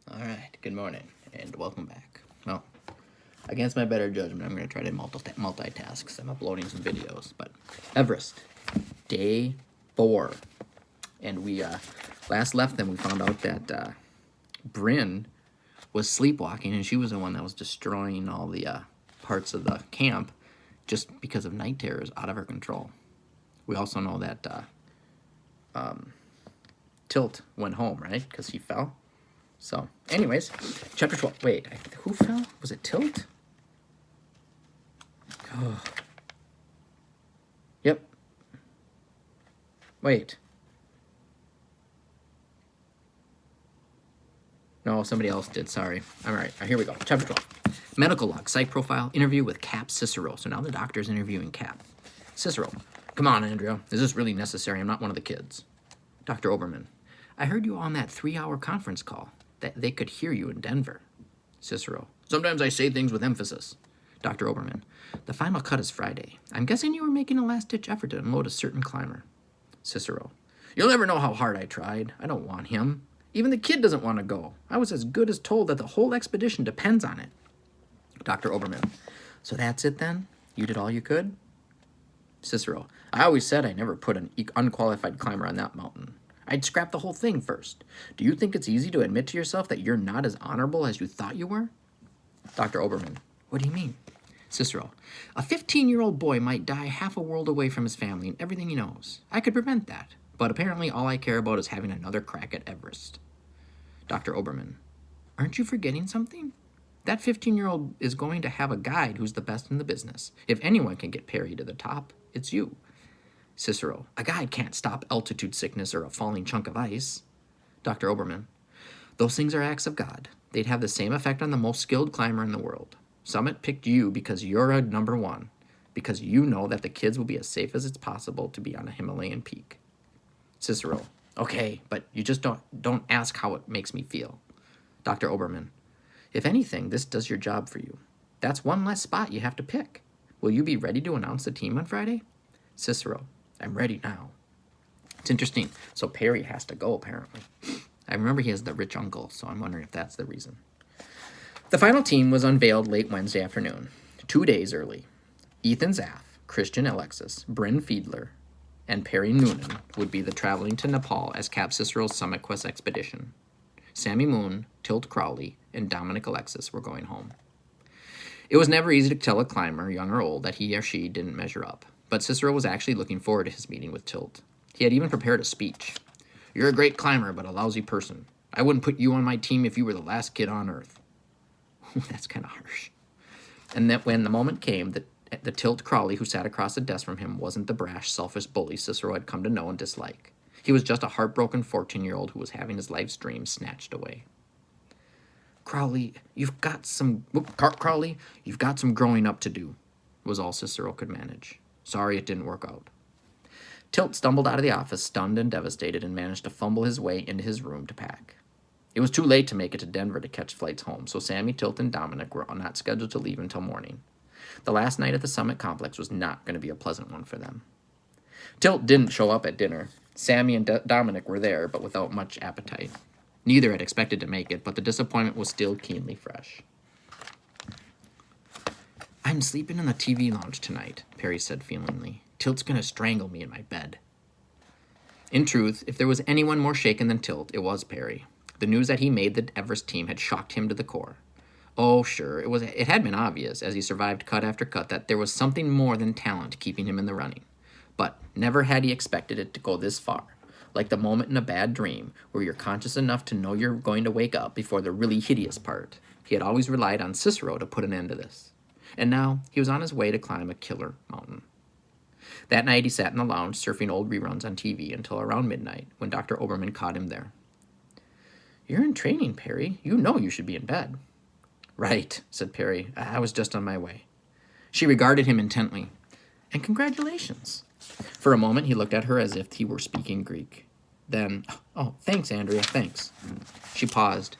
All right, good morning and welcome back. Well, against my better judgment, I'm going to try to multitask because I'm uploading some videos. But Everest, day 4. And we last left them, we found out that Bryn was sleepwalking and she was the one that was destroying all the parts of the camp just because of night terrors out of her control. We also know that Tilt went home, right? Because he fell. So, anyways, chapter 12. Wait, who fell? Was it Tilt? Oh. Yep. Wait. No, somebody else did. Sorry. All right, here we go. Chapter 12. Medical log, psych profile, interview with Cap Cicero. So now the doctor's interviewing Cap. Cicero. Come on, Andrea. Is this really necessary? I'm not one of the kids. Dr. Oberman. I heard you on that 3-hour conference call. That they could hear you in Denver. Cicero. Sometimes I say things with emphasis. Dr. Oberman. The final cut is Friday. I'm guessing you were making a last-ditch effort to unload a certain climber. Cicero. You'll never know how hard I tried. I don't want him. Even the kid doesn't want to go. I was as good as told that the whole expedition depends on it. Dr. Oberman. So that's it then? You did all you could? Cicero. I always said I never put an unqualified climber on that mountain. I'd scrap the whole thing first. Do you think it's easy to admit to yourself that you're not as honorable as you thought you were? Dr. Oberman. What do you mean? Cicero. A 15-year-old boy might die half a world away from his family and everything he knows. I could prevent that. But apparently all I care about is having another crack at Everest. Dr. Oberman. Aren't you forgetting something? That 15-year-old is going to have a guide who's the best in the business. If anyone can get Perry to the top, it's you. Cicero. A guide can't stop altitude sickness or a falling chunk of ice. Dr. Oberman. Those things are acts of God. They'd have the same effect on the most skilled climber in the world. Summit picked you because you're a number one, because you know that the kids will be as safe as it's possible to be on a Himalayan peak. Cicero. Okay, but you just don't ask how it makes me feel. Dr. Oberman. If anything, this does your job for you. That's one less spot you have to pick. Will you be ready to announce the team on Friday? Cicero. I'm ready now. It's interesting. So Perry has to go, apparently. I remember he has the rich uncle, so I'm wondering if that's the reason. The final team was unveiled late Wednesday afternoon, 2 days early. Ethan Zaff, Christian Alexis, Bryn Fiedler, and Perry Noonan would be the traveling to Nepal as Cap Cicero's Summit Quest expedition. Sammy Moon, Tilt Crowley, and Dominic Alexis were going home. It was never easy to tell a climber, young or old, that he or she didn't measure up. But Cicero was actually looking forward to his meeting with Tilt. He had even prepared a speech. You're a great climber, but a lousy person. I wouldn't put you on my team if you were the last kid on Earth. That's kind of harsh. And that when the moment came, the Tilt Crowley who sat across the desk from him wasn't the brash, selfish bully Cicero had come to know and dislike. He was just a heartbroken 14-year-old who was having his life's dreams snatched away. Crowley, you've got some growing up to do, was all Cicero could manage. Sorry it didn't work out. Tilt stumbled out of the office, stunned and devastated, and managed to fumble his way into his room to pack. It was too late to make it to Denver to catch flights home, so Sammy, Tilt, and Dominic were not scheduled to leave until morning. The last night at the Summit Complex was not going to be a pleasant one for them. Tilt didn't show up at dinner. Sammy and Dominic were there, but without much appetite. Neither had expected to make it, but the disappointment was still keenly fresh. I'm sleeping in the TV lounge tonight, Perry said feelingly. Tilt's going to strangle me in my bed. In truth, if there was anyone more shaken than Tilt, it was Perry. The news that he made the Everest team had shocked him to the core. Oh, sure, it had been obvious, as he survived cut after cut, that there was something more than talent keeping him in the running. But never had he expected it to go this far, like the moment in a bad dream where you're conscious enough to know you're going to wake up before the really hideous part. He had always relied on Cicero to put an end to this. And now he was on his way to climb a killer mountain. That night he sat in the lounge surfing old reruns on TV until around midnight, when Dr. Oberman caught him there. You're in training, Perry. You know you should be in bed. Right, said Perry. I was just on my way. She regarded him intently. And congratulations. For a moment he looked at her as if he were speaking Greek. Then, oh, thanks, Andrea, thanks. She paused.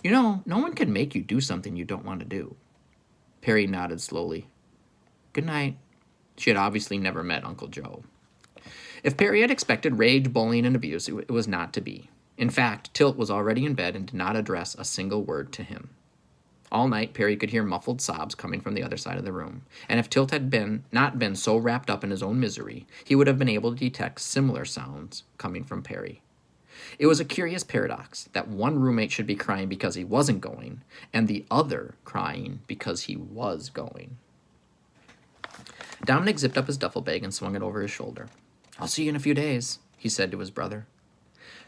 You know, no one can make you do something you don't want to do. Perry nodded slowly. Good night. She had obviously never met Uncle Joe. If Perry had expected rage, bullying, and abuse, it was not to be. In fact, Tilt was already in bed and did not address a single word to him. All night, Perry could hear muffled sobs coming from the other side of the room, and if Tilt had not been so wrapped up in his own misery, he would have been able to detect similar sounds coming from Perry. It was a curious paradox that one roommate should be crying because he wasn't going, and the other crying because he was going. Dominic zipped up his duffel bag and swung it over his shoulder. "I'll see you in a few days," he said to his brother.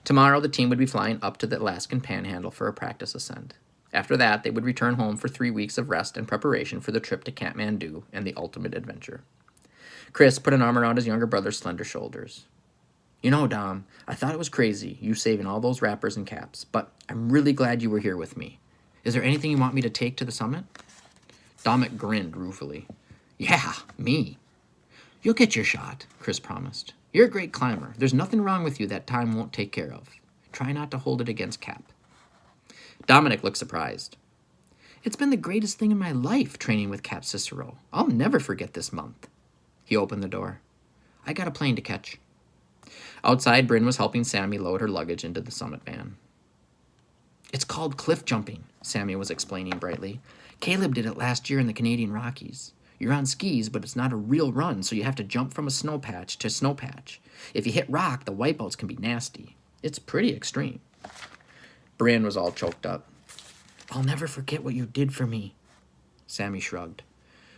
Tomorrow, the team would be flying up to the Alaskan Panhandle for a practice ascent. After that, they would return home for 3 weeks of rest and preparation for the trip to Kathmandu and the ultimate adventure. Chris put an arm around his younger brother's slender shoulders. "You know, Dom, I thought it was crazy, you saving all those wrappers and caps, but I'm really glad you were here with me. Is there anything you want me to take to the summit?" Dominic grinned ruefully. "Yeah, me." "You'll get your shot," Chris promised. "You're a great climber. There's nothing wrong with you that time won't take care of. Try not to hold it against Cap." Dominic looked surprised. "It's been the greatest thing in my life, training with Cap Cicero. I'll never forget this month." He opened the door. "I got a plane to catch." Outside, Bryn was helping Sammy load her luggage into the summit van. "It's called cliff jumping," Sammy was explaining brightly. "Caleb did it last year in the Canadian Rockies. You're on skis, but it's not a real run, so you have to jump from a snow patch to snow patch. If you hit rock, the wipeouts can be nasty. It's pretty extreme." Bryn was all choked up. "I'll never forget what you did for me." Sammy shrugged.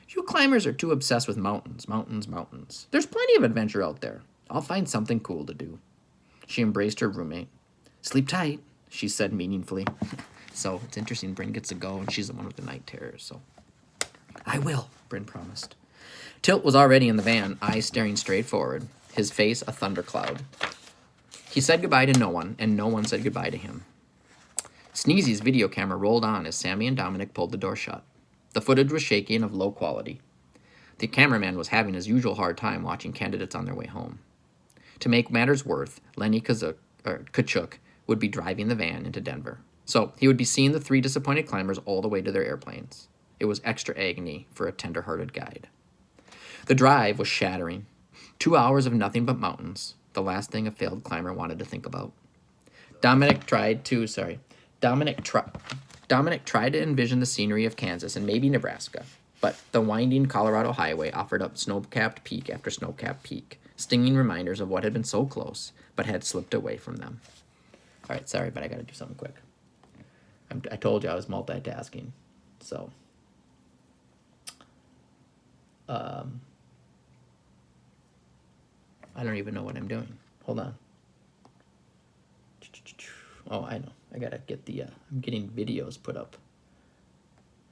"You climbers are too obsessed with mountains, mountains, mountains. There's plenty of adventure out there. I'll find something cool to do." She embraced her roommate. "Sleep tight," she said meaningfully. So it's interesting, Bryn gets to go, and she's the one with the night terrors, so. "I will," Bryn promised. Tilt was already in the van, eyes staring straight forward, his face a thundercloud. He said goodbye to no one, and no one said goodbye to him. Sneezy's video camera rolled on as Sammy and Dominic pulled the door shut. The footage was shaky and of low quality. The cameraman was having his usual hard time watching candidates on their way home. To make matters worse, Lenny Kachuk would be driving the van into Denver. So he would be seeing the 3 disappointed climbers all the way to their airplanes. It was extra agony for a tender-hearted guide. The drive was shattering. 2 hours of nothing but mountains, the last thing a failed climber wanted to think about. Dominic tried to envision the scenery of Kansas and maybe Nebraska, but the winding Colorado highway offered up snow-capped peak after snow-capped peak, stinging reminders of what had been so close, but had slipped away from them. All right, sorry, but I got to do something quick. I told you I was multitasking, so. I don't even know what I'm doing. Hold on. Oh, I know. I gotta get I'm getting videos put up.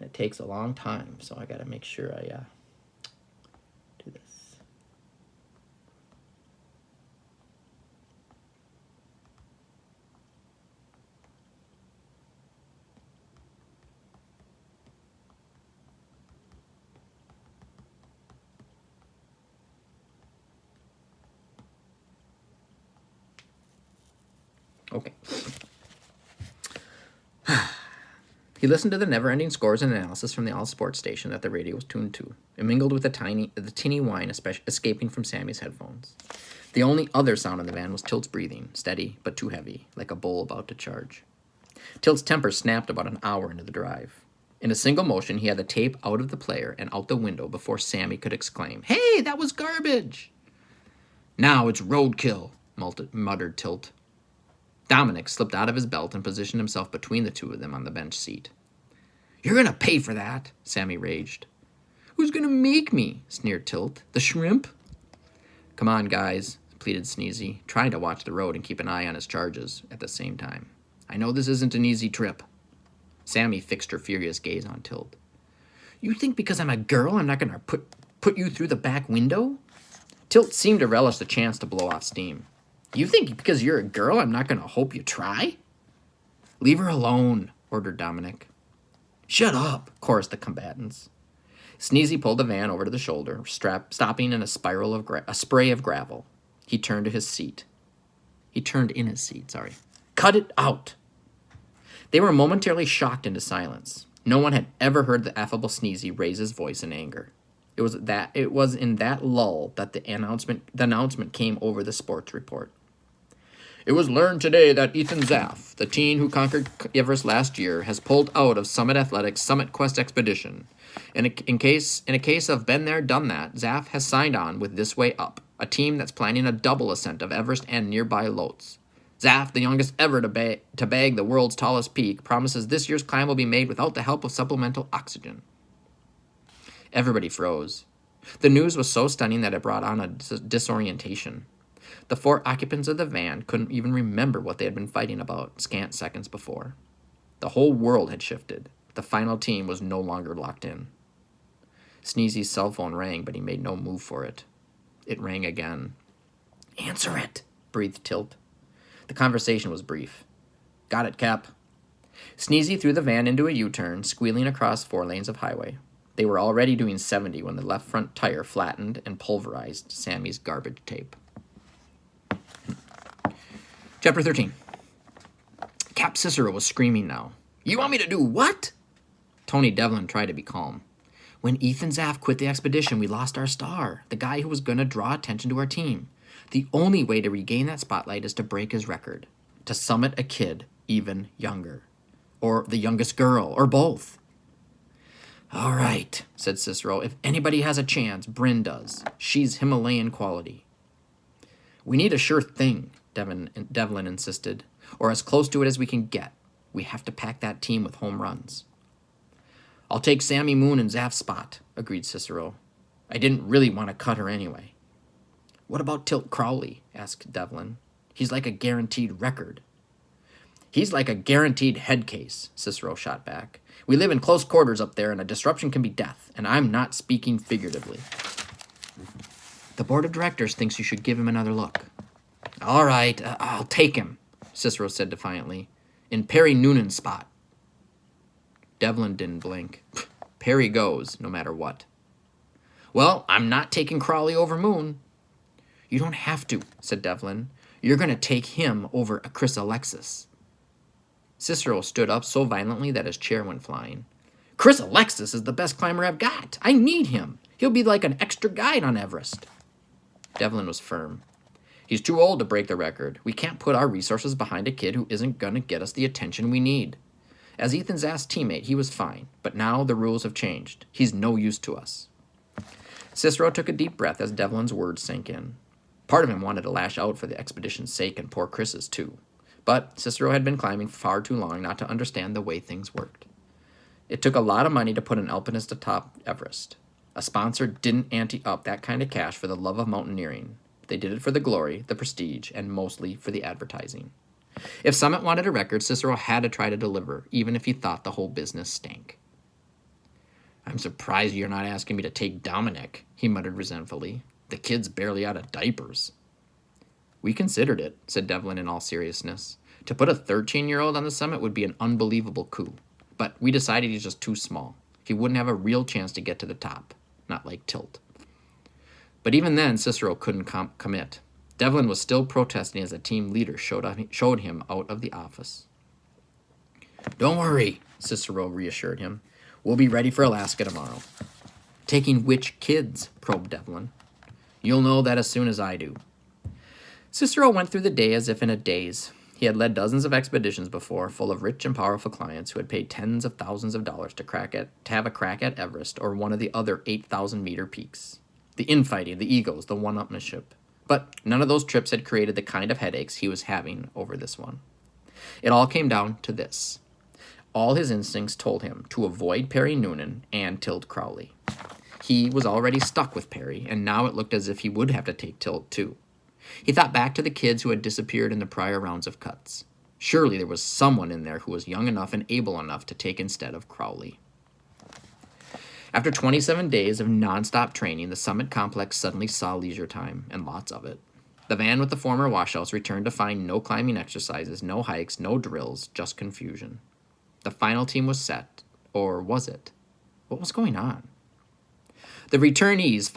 It takes a long time, so I gotta make sure I do this. Okay. He listened to the never-ending scores and analysis from the all-sports station that the radio was tuned to. It mingled with the tinny whine escaping from Sammy's headphones. The only other sound in the van was Tilt's breathing, steady but too heavy, like a bull about to charge. Tilt's temper snapped about an hour into the drive. In a single motion, he had the tape out of the player and out the window before Sammy could exclaim, "Hey, that was garbage!" "Now it's roadkill," muttered Tilt. Dominic slipped out of his belt and positioned himself between the two of them on the bench seat. "You're gonna pay for that," Sammy raged. "Who's gonna make me?" sneered Tilt. "The shrimp?" "Come on, guys," pleaded Sneezy, trying to watch the road and keep an eye on his charges at the same time. "I know this isn't an easy trip." Sammy fixed her furious gaze on Tilt. "You think because I'm a girl I'm not gonna put you through the back window?" Tilt seemed to relish the chance to blow off steam. "You think because you're a girl I'm not going to hope you try?" "Leave her alone," ordered Dominic. "Shut up," chorused the combatants. Sneezy pulled the van over to the shoulder, stopping in a spray of gravel. He turned in his seat. "Cut it out!" They were momentarily shocked into silence. No one had ever heard the affable Sneezy raise his voice in anger. It was in that lull that the announcement came over the sports report. It was learned today that Ethan Zaff, the teen who conquered Everest last year, has pulled out of Summit Athletics' Summit Quest expedition. In a case of been there, done that, Zaff has signed on with This Way Up, a team that's planning a double ascent of Everest and nearby Lhotse. Zaff, the youngest ever to bag the world's tallest peak, promises this year's climb will be made without the help of supplemental oxygen. Everybody froze. The news was so stunning that it brought on a disorientation. The 4 occupants of the van couldn't even remember what they had been fighting about scant seconds before. The whole world had shifted. The final team was no longer locked in. Sneezy's cell phone rang, but he made no move for it. It rang again. "Answer it," breathed Tilt. The conversation was brief. "Got it, Cap." Sneezy threw the van into a U-turn, squealing across 4 lanes of highway. They were already doing 70 when the left front tire flattened and pulverized Sammy's garbage tape. Chapter 13. Cap Cicero was screaming now. "You want me to do what?" Tony Devlin tried to be calm. "When Ethan Zaff quit the expedition, we lost our star, the guy who was going to draw attention to our team. The only way to regain that spotlight is to break his record, to summit a kid even younger. Or the youngest girl, or both." "All right," said Cicero. "If anybody has a chance, Bryn does. She's Himalayan quality." "We need a sure thing," Devlin insisted, "or as close to it as we can get. We have to pack that team with home runs." "I'll take Sammy Moon and Zaff's spot," agreed Cicero. "I didn't really want to cut her anyway." "What about Tilt Crowley?" asked Devlin. "He's like a guaranteed record." "He's like a guaranteed head case," Cicero shot back. "We live in close quarters up there, and a disruption can be death, and I'm not speaking figuratively." "The board of directors thinks you should give him another look." "All right, I'll take him," Cicero said defiantly. "In Perry Noonan's spot." Devlin didn't blink. Perry goes, no matter what. "Well, I'm not taking Crawley over Moon." "You don't have to," said Devlin. "You're going to take him over Chris Alexis." Cicero stood up so violently that his chair went flying. "Chris Alexis is the best climber I've got. I need him. He'll be like an extra guide on Everest." Devlin was firm. "He's too old to break the record. We can't put our resources behind a kid who isn't going to get us the attention we need. As Ethan Zaff's teammate, he was fine, but now the rules have changed. He's no use to us." Cicero took a deep breath as Devlin's words sank in. Part of him wanted to lash out for the expedition's sake and poor Chris's too. But Cicero had been climbing far too long not to understand the way things worked. It took a lot of money to put an alpinist atop Everest. A sponsor didn't ante up that kind of cash for the love of mountaineering. They did it for the glory, the prestige, and mostly for the advertising. If Summit wanted a record, Cicero had to try to deliver, even if he thought the whole business stank. "I'm surprised you're not asking me to take Dominic," he muttered resentfully. "The kid's barely out of diapers." "We considered it," said Devlin in all seriousness. "To put a 13-year-old on the summit would be an unbelievable coup. But we decided he's just too small. He wouldn't have a real chance to get to the top. Not like Tilt." But even then, Cicero couldn't commit. Devlin was still protesting as the team leader showed him out of the office. "Don't worry," Cicero reassured him. "We'll be ready for Alaska tomorrow." "Taking which kids?" probed Devlin. "You'll know that as soon as I do." Cicero went through the day as if in a daze. He had led dozens of expeditions before, full of rich and powerful clients who had paid tens of thousands of dollars to have a crack at Everest or one of the other 8,000-meter peaks. The infighting, the egos, the one-upmanship. But none of those trips had created the kind of headaches he was having over this one. It all came down to this. All his instincts told him to avoid Perry Noonan and Tilt Crowley. He was already stuck with Perry, and now it looked as if he would have to take Tilt too. He thought back to the kids who had disappeared in the prior rounds of cuts. Surely there was someone in there who was young enough and able enough to take instead of Crowley. After 27 days of nonstop training, the summit complex suddenly saw leisure time, and lots of it. The van with the former washouts returned to find no climbing exercises, no hikes, no drills, just confusion. The final team was set, or was it? What was going on? The returnees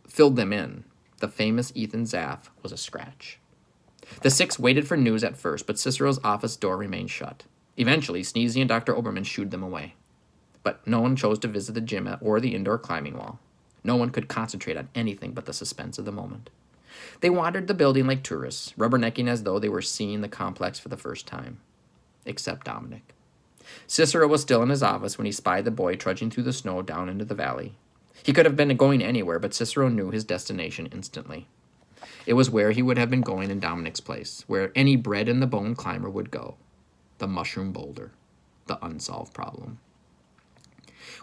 filled them in. The famous Ethan Zaff was a scratch. The 6 waited for news at first, but Cicero's office door remained shut. Eventually, Sneezy and Dr. Oberman shooed them away. But no one chose to visit the gym or the indoor climbing wall. No one could concentrate on anything but the suspense of the moment. They wandered the building like tourists, rubbernecking as though they were seeing the complex for the first time. Except Dominic. Cicero was still in his office when he spied the boy trudging through the snow down into the valley. He could have been going anywhere, but Cicero knew his destination instantly. It was where he would have been going in Dominic's place, where any bred-in-the-bone climber would go. The mushroom boulder. The unsolved problem.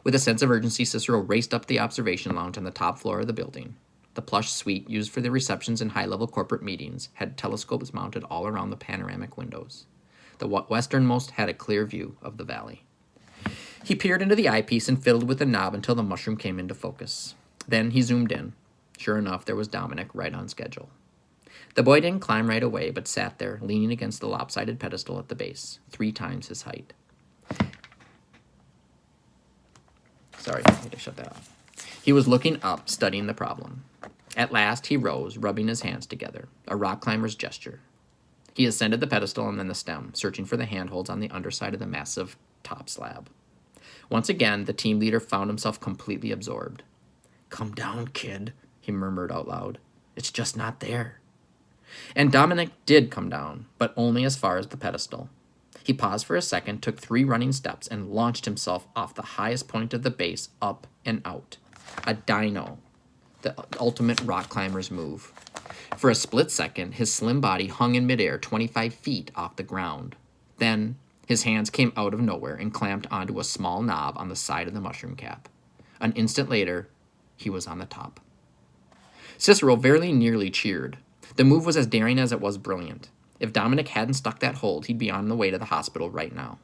With a sense of urgency, Cicero raced up the observation lounge on the top floor of the building. The plush suite used for the receptions and high-level corporate meetings had telescopes mounted all around the panoramic windows. The westernmost had a clear view of the valley. He peered into the eyepiece and fiddled with the knob until the mushroom came into focus. Then he zoomed in. Sure enough, there was Dominic right on schedule. The boy didn't climb right away, but sat there, leaning against the lopsided pedestal at the base, 3 times his height. Sorry, I need to shut that off. He was looking up, studying the problem. At last, he rose, rubbing his hands together, a rock climber's gesture. He ascended the pedestal and then the stem, searching for the handholds on the underside of the massive top slab. Once again, the team leader found himself completely absorbed. "Come down, kid," he murmured out loud. "It's just not there." And Dominic did come down, but only as far as the pedestal. He paused for a second, took 3 running steps, and launched himself off the highest point of the base, up and out. A dino, the ultimate rock climber's move. For a split second, his slim body hung in midair 25 feet off the ground. Then, his hands came out of nowhere and clamped onto a small knob on the side of the mushroom cap. An instant later, he was on the top. Cicero very nearly cheered. The move was as daring as it was brilliant. If Dominic hadn't stuck that hold, he'd be on the way to the hospital right now.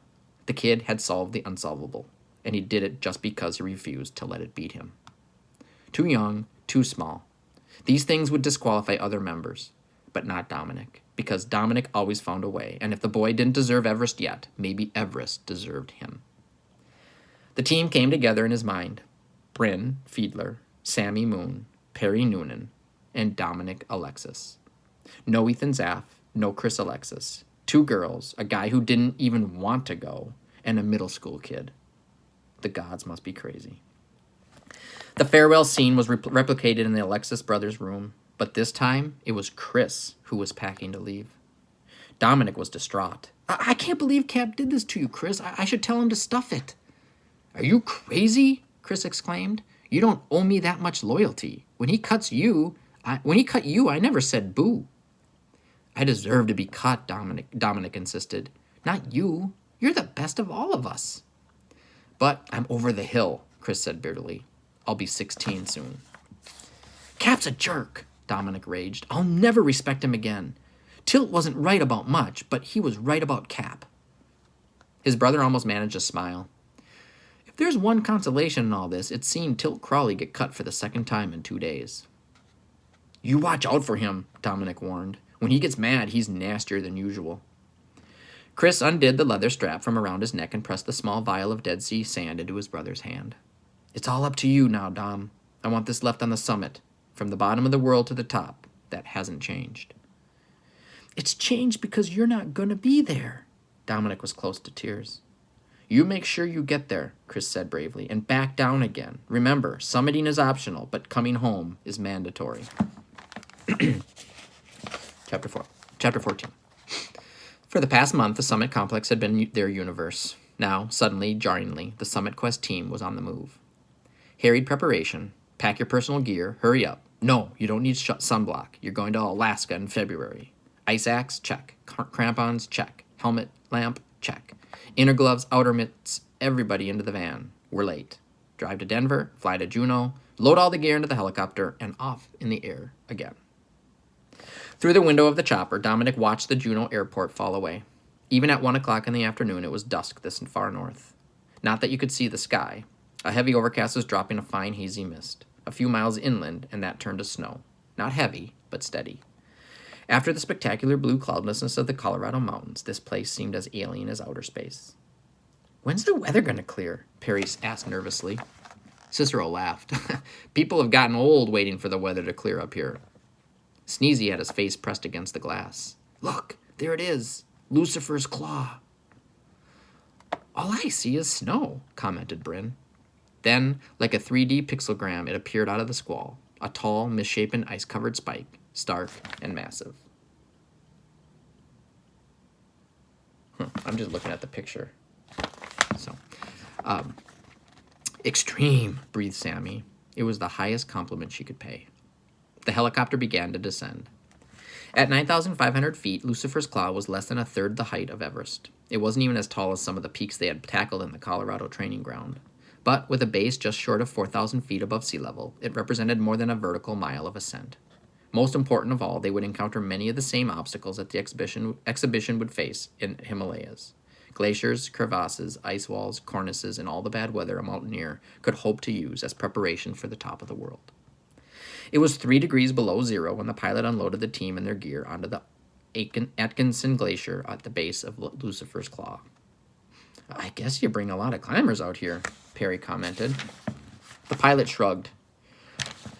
The kid had solved the unsolvable, and he did it just because he refused to let it beat him. Too young, too small. These things would disqualify other members, but not Dominic, because Dominic always found a way, and if the boy didn't deserve Everest yet, maybe Everest deserved him. The team came together in his mind. Bryn Fiedler, Sammy Moon, Perry Noonan, and Dominic Alexis. No Ethan Zaff, no Chris Alexis. 2 girls, a guy who didn't even want to go, and a middle school kid. The gods must be crazy. The farewell scene was replicated in the Alexis brothers' room, but this time it was Chris who was packing to leave. Dominic was distraught. I can't believe Cap did this to you, Chris. I should tell him to stuff it." "Are you crazy?" Chris exclaimed. "You don't owe me that much loyalty. When he cut you, I never said boo." "I deserve to be cut," Dominic insisted. "Not you. You're the best of all of us." "But I'm over the hill," Chris said bitterly. "I'll be 16 soon." "Cap's a jerk," Dominic raged. "I'll never respect him again. Tilt wasn't right about much, but he was right about Cap." His brother almost managed a smile. If there's one consolation in all this, it's seeing Tilt Crawley get cut for the 2nd time in 2 days. "You watch out for him," Dominic warned. "When he gets mad, he's nastier than usual." Chris undid the leather strap from around his neck and pressed the small vial of Dead Sea sand into his brother's hand. "It's all up to you now, Dom. I want this left on the summit. From the bottom of the world to the top. That hasn't changed." "It's changed because you're not going to be there." Dominic was close to tears. "You make sure you get there," Chris said bravely, "and back down again. Remember, summiting is optional, but coming home is mandatory." Chapter 14. For the past month, the Summit Complex had been their universe. Now, suddenly, jarringly, the Summit Quest team was on the move. Harried preparation. Pack your personal gear. Hurry up. No, you don't need sunblock. You're going to Alaska in February. Ice axe? Check. Crampons? Check. Helmet, lamp? Check. Inner gloves, outer mitts, everybody into the van. We're late. Drive to Denver, fly to Juneau, load all the gear into the helicopter, and off in the air again. Through the window of the chopper, Dominic watched the Juneau airport fall away. Even at 1 o'clock in the afternoon, it was dusk this far north. Not that you could see the sky. A heavy overcast was dropping a fine hazy mist. A few miles inland, and that turned to snow. Not heavy, but steady. After the spectacular blue cloudlessness of the Colorado mountains, this place seemed as alien as outer space. "When's the weather going to clear?" Perry asked nervously. Cicero laughed. "People have gotten old waiting for the weather to clear up here." Sneezy had his face pressed against the glass. "Look, there it is. Lucifer's claw." "All I see is snow," commented Bryn. Then, like a 3D pixelgram, it appeared out of the squall, a tall, misshapen, ice-covered spike. stark, and massive. I'm just looking at the picture. So, extreme, breathed Sammy. It was the highest compliment she could pay. The helicopter began to descend. At 9,500 feet, Lucifer's Claw was less than a third the height of Everest. It wasn't even as tall as some of the peaks they had tackled in the Colorado training ground. But with a base just short of 4,000 feet above sea level, it represented more than a vertical mile of ascent. Most important of all, they would encounter many of the same obstacles that the exhibition would face in Himalayas. Glaciers, crevasses, ice walls, cornices, and all the bad weather a mountaineer could hope to use as preparation for the top of the world. It was 3 degrees below zero when the pilot unloaded the team and their gear onto the Atkinson Glacier at the base of Lucifer's Claw. I guess you bring a lot of climbers out here, Perry commented. The pilot shrugged.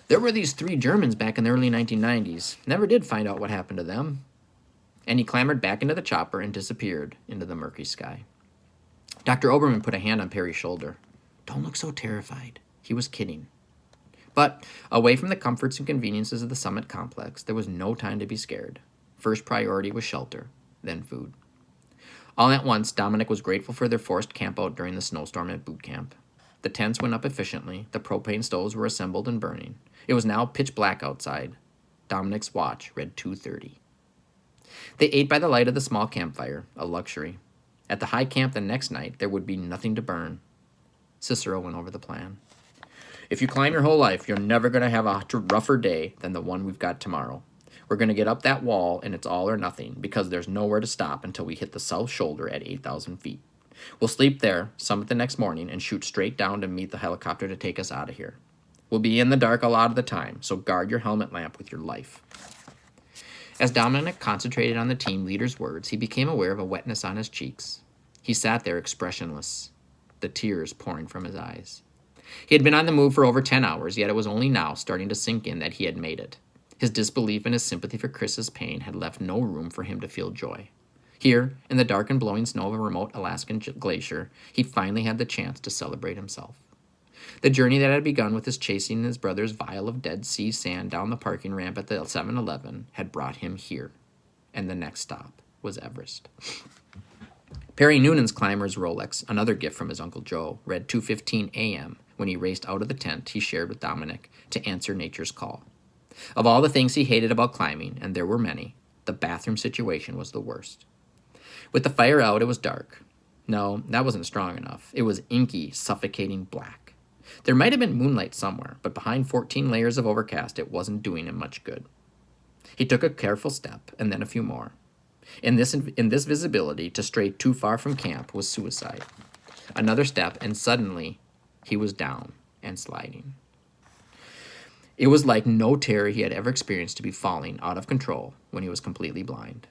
There were these 3 Germans back in the early 1990s. Never did find out what happened to them. And he clambered back into the chopper and disappeared into the murky sky. Dr. Oberman put a hand on Perry's shoulder. Don't look so terrified. He was kidding. But away from the comforts and conveniences of the summit complex, there was no time to be scared. First priority was shelter, then food. All at once, Dominic was grateful for their forced campout during the snowstorm at boot camp. The tents went up efficiently, the propane stoves were assembled and burning. It was now pitch black outside. Dominic's watch read 2:30. They ate by the light of the small campfire, a luxury. At the high camp the next night, there would be nothing to burn. Cicero went over the plan. If you climb your whole life, you're never going to have a rougher day than the one we've got tomorrow. We're going to get up that wall, and it's all or nothing, because there's nowhere to stop until we hit the south shoulder at 8,000 feet. We'll sleep there, summit the next morning, and shoot straight down to meet the helicopter to take us out of here. We'll be in the dark a lot of the time, so guard your helmet lamp with your life. As Dominic concentrated on the team leader's words, he became aware of a wetness on his cheeks. He sat there expressionless, the tears pouring from his eyes. He had been on the move for over 10 hours, yet it was only now starting to sink in that he had made it. His disbelief and his sympathy for Chris's pain had left no room for him to feel joy. Here, in the dark and blowing snow of a remote Alaskan glacier, he finally had the chance to celebrate himself. The journey that had begun with his chasing his brother's vial of Dead Sea sand down the parking ramp at the 7-Eleven had brought him here, and the next stop was Everest. Perry Noonan's climber's Rolex, another gift from his Uncle Joe, read 2:15 a.m. when he raced out of the tent he shared with Dominic to answer nature's call. Of all the things he hated about climbing, and there were many, the bathroom situation was the worst. With the fire out, it was dark. No, that wasn't strong enough. It was inky, suffocating black. There might have been moonlight somewhere, but behind 14 layers of overcast, it wasn't doing him much good. He took a careful step, and then a few more. In this visibility, to stray too far from camp was suicide. Another step, and suddenly, he was down and sliding. It was like no terror he had ever experienced to be falling out of control when he was completely blind.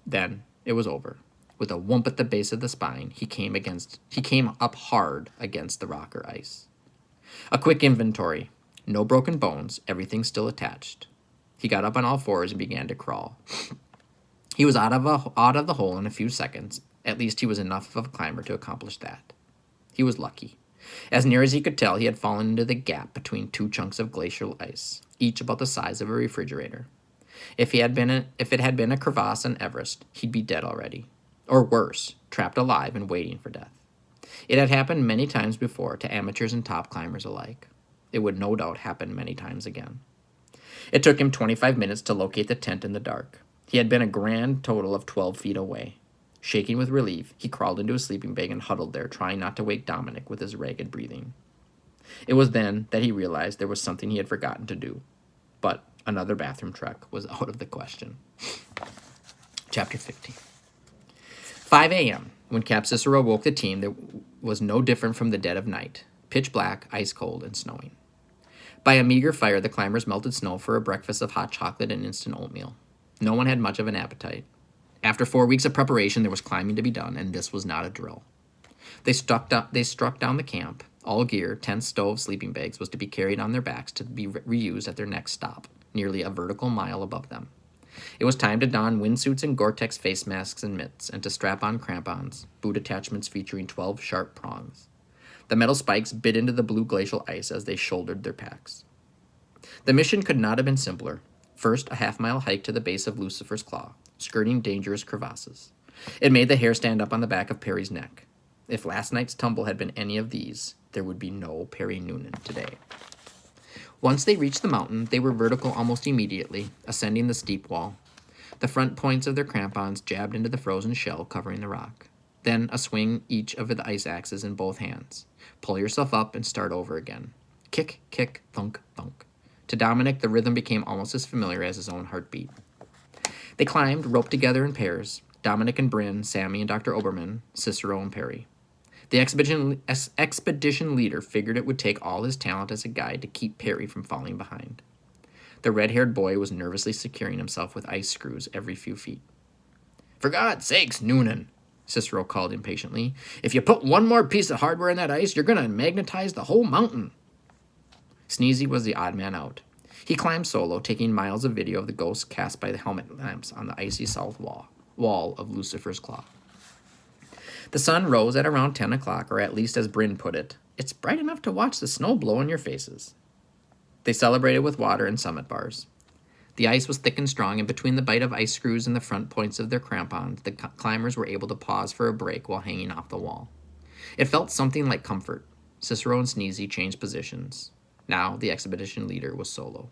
Then it was over. With a whump at the base of the spine, he came up hard against the rock or ice. A quick inventory. No broken bones, everything still attached. He got up on all fours and began to crawl. He was out of the hole in a few seconds. At least he was enough of a climber to accomplish that. He was lucky. As near as he could tell, he had fallen into the gap between 2 chunks of glacial ice, each about the size of a refrigerator. If it had been a crevasse on Everest, he'd be dead already. Or worse, trapped alive and waiting for death. It had happened many times before to amateurs and top climbers alike. It would no doubt happen many times again. It took him 25 minutes to locate the tent in the dark. He had been a grand total of 12 feet away. Shaking with relief, he crawled into a sleeping bag and huddled there, trying not to wake Dominic with his ragged breathing. It was then that he realized there was something he had forgotten to do. But another bathroom trek was out of the question. Chapter 50. 5 a.m. When Cap Cicero woke the team, there was no different from the dead of night. Pitch black, ice cold, and snowing. By a meager fire, the climbers melted snow for a breakfast of hot chocolate and instant oatmeal. No one had much of an appetite. After 4 weeks of preparation, there was climbing to be done, and this was not a drill. They struck down the camp. All gear, tents, stoves, sleeping bags, was to be carried on their backs to be reused at their next stop, nearly a vertical mile above them. It was time to don windsuits and Gore-Tex face masks and mitts, and to strap on crampons, boot attachments featuring 12 sharp prongs. The metal spikes bit into the blue glacial ice as they shouldered their packs. The mission could not have been simpler. First, a half-mile hike to the base of Lucifer's Claw, skirting dangerous crevasses. It made the hair stand up on the back of Perry's neck. If last night's tumble had been any of these, there would be no Perry Noonan today. Once they reached the mountain, they were vertical almost immediately, ascending the steep wall. The front points of their crampons jabbed into the frozen shell covering the rock. Then a swing each of the ice axes in both hands. Pull yourself up and start over again. Kick, kick, thunk, thunk. To Dominic, the rhythm became almost as familiar as his own heartbeat. They climbed, roped together in pairs. Dominic and Bryn, Sammy and Dr. Oberman, Cicero and Perry. The expedition leader figured it would take all his talent as a guide to keep Perry from falling behind. The red-haired boy was nervously securing himself with ice screws every few feet. "For God's sakes, Noonan," Cicero called impatiently. "If you put one more piece of hardware in that ice, you're going to magnetize the whole mountain." Sneezy was the odd man out. He climbed solo, taking miles of video of the ghosts cast by the helmet lamps on the icy south wall of Lucifer's Claw. The sun rose at around 10 o'clock, or at least as Bryn put it, "It's bright enough to watch the snow blow in your faces." They celebrated with water and summit bars. The ice was thick and strong, and between the bite of ice screws and the front points of their crampons, the climbers were able to pause for a break while hanging off the wall. It felt something like comfort. Cicero and Sneezy changed positions. Now the expedition leader was solo.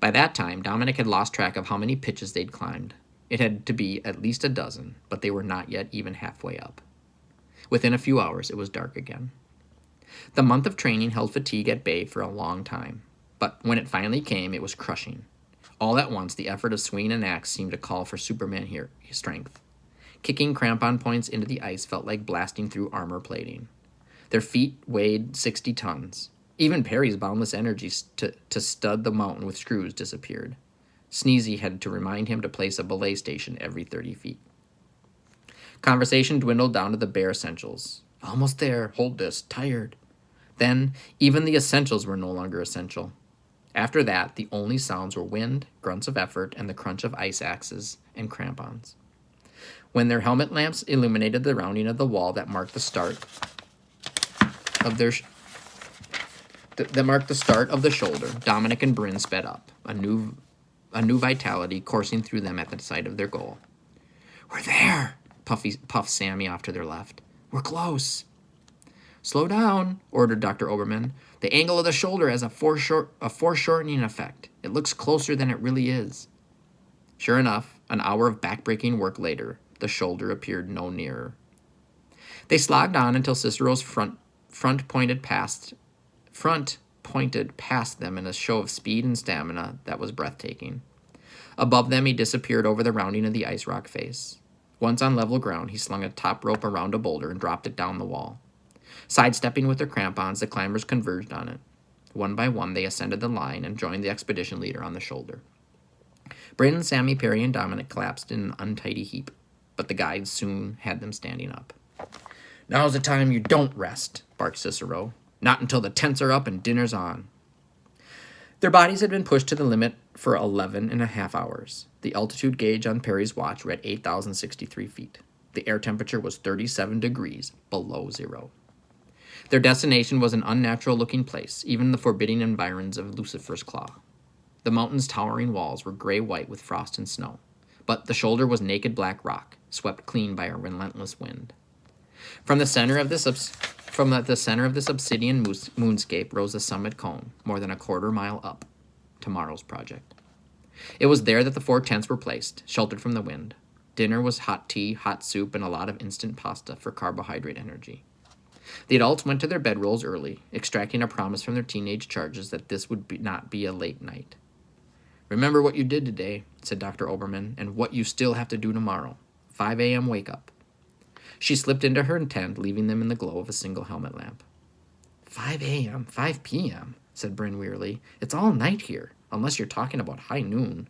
By that time, Dominic had lost track of how many pitches they'd climbed. It had to be at least a dozen, but they were not yet even halfway up. Within a few hours, it was dark again. The month of training held fatigue at bay for a long time, but when it finally came, it was crushing. All at once, the effort of swinging an axe seemed to call for Superman strength. Kicking crampon points into the ice felt like blasting through armor plating. Their feet weighed 60 tons. Even Perry's boundless energy to stud the mountain with screws disappeared. Sneezy had to remind him to place a belay station every 30 feet. Conversation dwindled down to the bare essentials. "Almost there. Hold this. Tired." Then, even the essentials were no longer essential. After that, the only sounds were wind, grunts of effort, and the crunch of ice axes and crampons. When their helmet lamps illuminated the rounding of the wall that marked the start of the shoulder, Dominic and Bryn sped up, a new vitality coursing through them at the sight of their goal. "We're there," puffed Sammy off to their left. "We're close." "Slow down," ordered Dr. Oberman. "The angle of the shoulder has a foreshortening effect. It looks closer than it really is." Sure enough, an hour of backbreaking work later, the shoulder appeared no nearer. They slogged on until Cicero's front pointed past them in a show of speed and stamina that was breathtaking. Above them, he disappeared over the rounding of the ice rock face. Once on level ground, he slung a top rope around a boulder and dropped it down the wall. Sidestepping with their crampons, the climbers converged on it. One by one, they ascended the line and joined the expedition leader on the shoulder. Bryn, Sammy, Perry, and Dominic collapsed in an untidy heap, but the guides soon had them standing up. "Now's the time you don't rest," barked Cicero. "Not until the tents are up and dinner's on." Their bodies had been pushed to the limit for 11.5 hours. The altitude gauge on Perry's watch read 8,063 feet. The air temperature was 37 degrees below zero. Their destination was an unnatural-looking place, even in the forbidding environs of Lucifer's Claw. The mountain's towering walls were gray-white with frost and snow, but the shoulder was naked black rock, swept clean by a relentless wind. From the center of this obsidian moonscape rose the summit cone, more than a quarter-mile up. Tomorrow's project. It was there that the 4 tents were placed, sheltered from the wind. Dinner was hot tea, hot soup, and a lot of instant pasta for carbohydrate energy. The adults went to their bedrolls early, extracting a promise from their teenage charges that this would not be a late night. "Remember what you did today," said Dr. Oberman, "and what you still have to do tomorrow. 5 a.m. wake-up." She slipped into her tent, leaving them in the glow of a single helmet lamp. 5 a.m., 5 p.m., said Bryn wearily. "It's all night here, unless you're talking about high noon."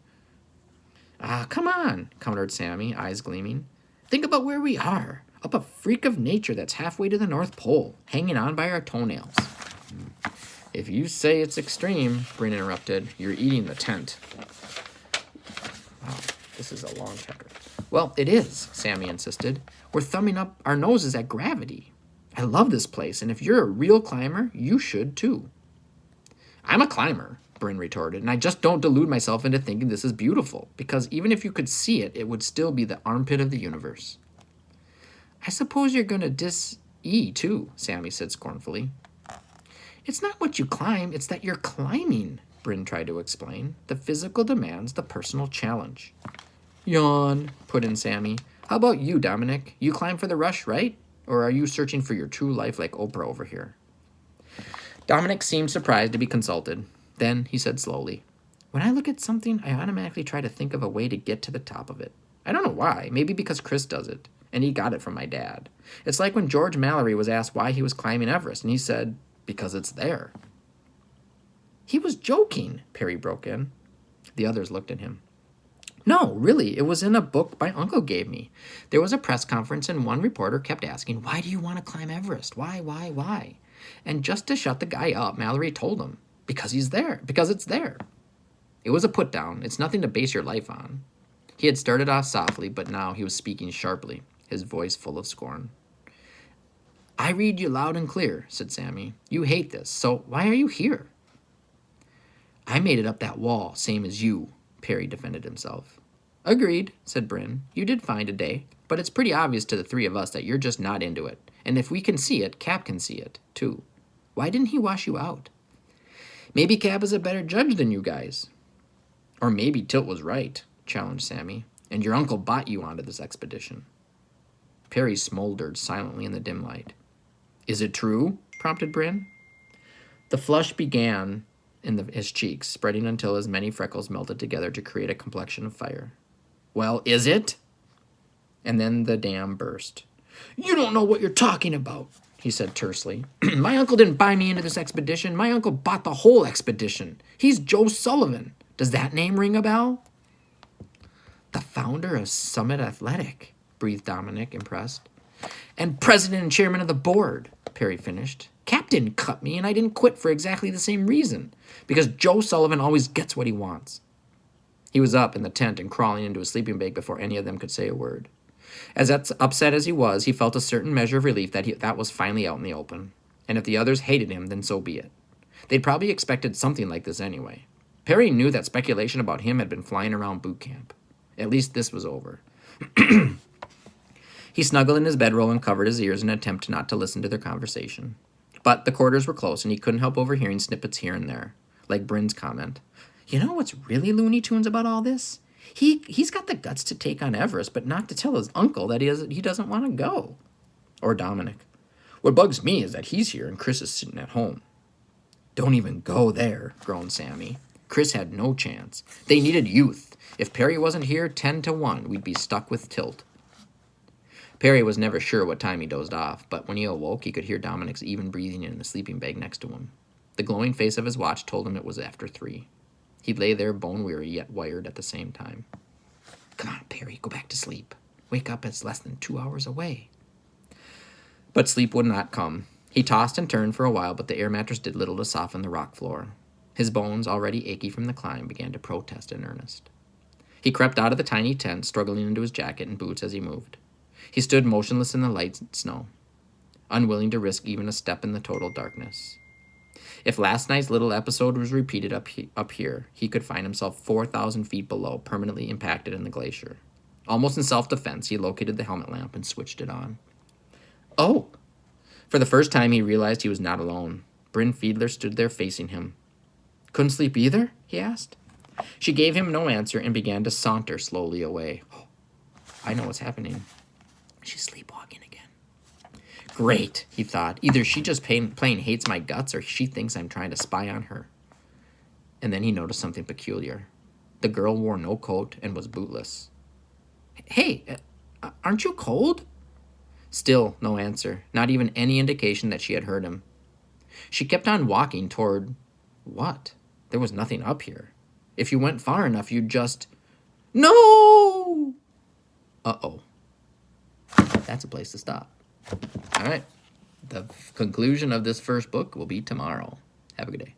Come on," countered Sammy, eyes gleaming. "Think about where we are, up a freak of nature that's halfway to the North Pole, hanging on by our toenails." "If you say it's extreme," Bryn interrupted, "you're eating the tent." Wow, this is a long chapter. "Well, it is," Sammy insisted. "We're thumbing up our noses at gravity. I love this place, and if you're a real climber, you should too." "I'm a climber," Bryn retorted, and I just don't delude myself into thinking this is beautiful, because even if you could see it, it would still be the armpit of the universe. I suppose you're going to dis-E, too, Sammy said scornfully. It's not what you climb, it's that you're climbing, Bryn tried to explain. The physical demands the personal challenge. Yawn, put in Sammy. How about you, Dominic? You climb for the rush, right? Or are you searching for your true life like Oprah over here? Dominic seemed surprised to be consulted. Then he said slowly, when I look at something, I automatically try to think of a way to get to the top of it. I don't know why. Maybe because Chris does it, and he got it from my dad. It's like when George Mallory was asked why he was climbing Everest, and he said, because it's there. He was joking, Perry broke in. The others looked at him. No, really, it was in a book my uncle gave me. There was a press conference, and one reporter kept asking, why do you want to climb Everest? Why? And just to shut the guy up, Mallory told him, because he's there, because it's there. It was a put down. It's nothing to base your life on. He had started off softly, but now he was speaking sharply, his voice full of scorn. I read you loud and clear, said Sammy. You hate this, so why are you here? I made it up that wall, same as you, Perry defended himself. Agreed, said Bryn. You did find a day, but it's pretty obvious to the three of us that you're just not into it. And if we can see it, Cap can see it, too. Why didn't he wash you out? Maybe Cap is a better judge than you guys. Or maybe Tilt was right, challenged Sammy, and your uncle bought you onto this expedition. Perry smoldered silently in the dim light. Is it true? Prompted Bryn. The flush began in his cheeks, spreading until his many freckles melted together to create a complexion of fire. Well, is it? And then the dam burst. You don't know what you're talking about, he said tersely. My uncle didn't buy me into this expedition. My uncle bought the whole expedition. He's Joe Sullivan. Does that name ring a bell? The founder of Summit Athletic, breathed Dominic, impressed. And president and chairman of the board, Perry finished. Cap didn't cut me, and I didn't quit for exactly the same reason. Because Joe Sullivan always gets what he wants. He was up in the tent and crawling into a sleeping bag before any of them could say a word. As upset as he was, he felt a certain measure of relief that was finally out in the open. And if the others hated him, then so be it. They'd probably expected something like this anyway. Perry knew that speculation about him had been flying around boot camp. At least this was over. He snuggled in his bedroll and covered his ears in an attempt not to listen to their conversation. But the quarters were close, and he couldn't help overhearing snippets here and there, like Bryn's comment. You know what's really Looney Tunes about all this? He's got the guts to take on Everest, but not to tell his uncle that he doesn't want to go. Or Dominic. What bugs me is that he's here and Chris is sitting at home. Don't even go there, groaned Sammy. Chris had no chance. They needed youth. If Perry wasn't here, 10-1, we'd be stuck with Tilt. Perry was never sure what time he dozed off, but when he awoke, he could hear Dominic's even breathing in the sleeping bag next to him. The glowing face of his watch told him it was after 3. He lay there bone-weary yet wired at the same time. Come on, Perry, go back to sleep. Wake up, it's less than 2 hours away. But sleep would not come. He tossed and turned for a while, but the air mattress did little to soften the rock floor. His bones, already achy from the climb, began to protest in earnest. He crept out of the tiny tent, struggling into his jacket and boots as he moved. He stood motionless in the light snow, unwilling to risk even a step in the total darkness. If last night's little episode was repeated up here, he could find himself 4,000 feet below, permanently impacted in the glacier. Almost in self-defense, he located the helmet lamp and switched it on. Oh! For the first time, he realized he was not alone. Bryn Fiedler stood there facing him. Couldn't sleep either? He asked. She gave him no answer and began to saunter slowly away. Oh, I know what's happening. She's sleepwalking again. Great, he thought. Either she just plain hates my guts or she thinks I'm trying to spy on her. And then he noticed something peculiar. The girl wore no coat and was bootless. Hey, aren't you cold? Still no answer, not even any indication that she had heard him. She kept on walking toward what? There was nothing up here. If you went far enough, you'd just... No! Uh-oh. That's a place to stop. All right. The conclusion of this first book will be tomorrow. Have a good day.